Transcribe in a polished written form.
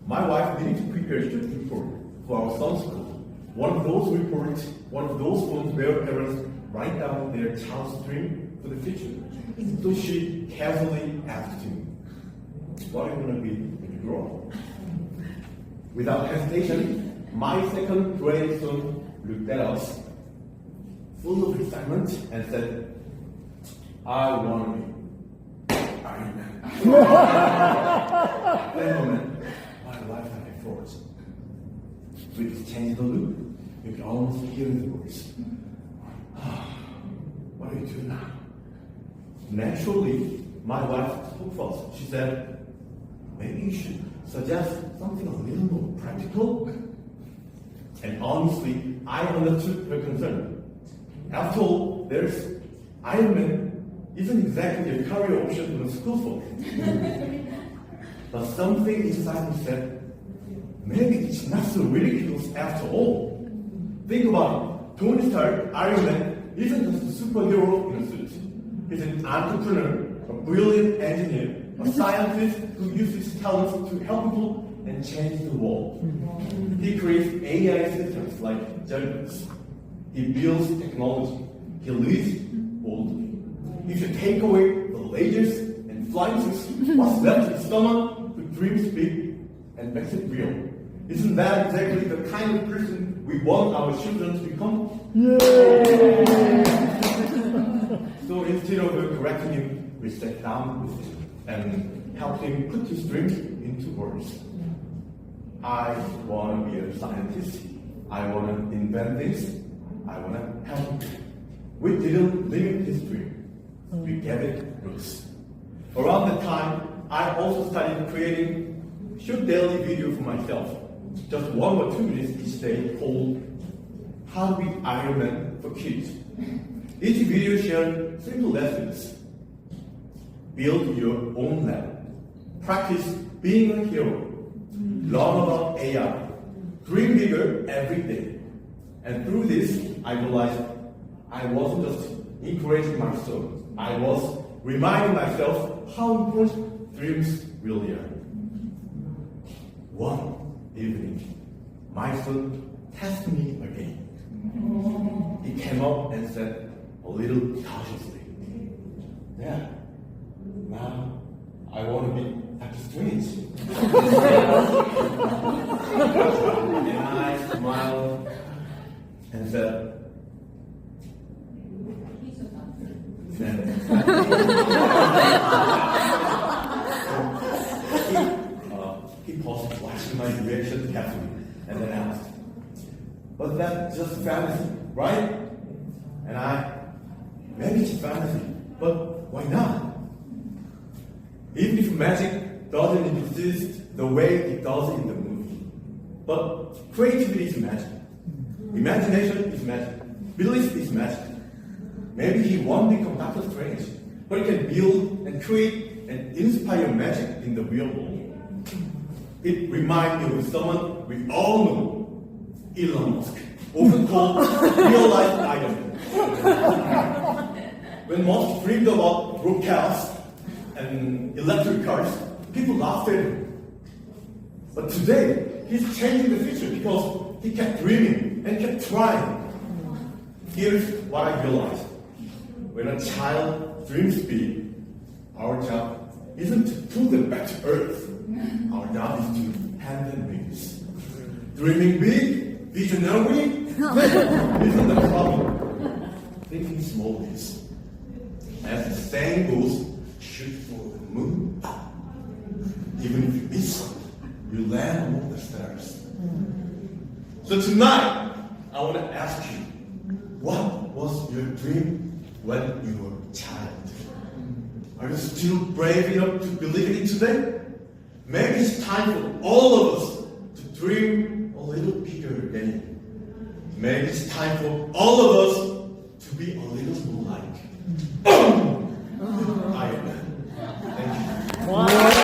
My wife needed to prepare a student report for our son's school. One of those reports, one of those forms where parents write down their child's dream for the future. So she casually asked him, "What are you going to be when you grow up?" Without hesitation, my second grade son looked at us, full of excitement, and said, "I want to be Iron Man." That moment, my wife and I froze. We exchanged a look. You could almost hear the voice. "What do you do now?" Naturally, my wife spoke first. She said, "Maybe you should suggest something a little more practical." And honestly, I understood her concern. After all, there's Iron Man isn't exactly a career option for the school folk. But something inside me said, maybe it's not so ridiculous after all. Think about it. Tony Stark, Iron Man, isn't just a superhero in a suit. He's an entrepreneur, a brilliant engineer, a scientist who uses his talents to help people and change the world. He creates AI systems like judgments. He builds technology. He leads boldly. If you take away the lasers and flying suits, what's left is someone who dreams big and makes it real. Isn't that exactly the kind of person we want our children to become? So instead of correcting him, we sat down with him and helped him put his dreams into words. I want to be a scientist. I want to invent this. I want to help people. We didn't limit his dream. We gave it roots. Around that time, I also started creating short daily video for myself. Just 1 or 2 minutes each day called How to Be Iron Man for Kids. Each video shared simple lessons. Build your own lab. Practice being a hero. Learn about AI. Dream bigger every day. And through this, I realized I wasn't just encouraging my son. I was reminding myself how important dreams really are. One evening, my son tested me again. He came up and said, a little cautiously, "Yeah, now I want to be Dr. Strange." And I smiled and said, he paused, watching my reaction carefully, and then asked, "But that's just fantasy, right?" And maybe it's fantasy, but why not? Even if magic doesn't exist the way it does in the movie. But creativity is magic. Imagination is magic. Belief is magic. Maybe he won't become Dr. Strange, but he can build and create and inspire magic in the real world. It reminds me of someone we all know, Elon Musk, often called real-life idol. When Musk dreamed about rockets and electric cars, people laughed at him. But today, he's changing the future because he kept dreaming and kept trying. Here's what I realized. When a child dreams big, our job isn't to pull them back to earth. Our job is to hand them wings. Dreaming big, visionary, isn't the problem. Thinking small is. As the saying goes, shoot for the moon. Even if you miss, you land among the stars. So tonight, I want to ask you, what was your dream when you were a child? Are you still brave enough to believe in it today? Maybe it's time for all of us to dream a little bigger again. Maybe it's time for all of us to be a little more like Iron Man.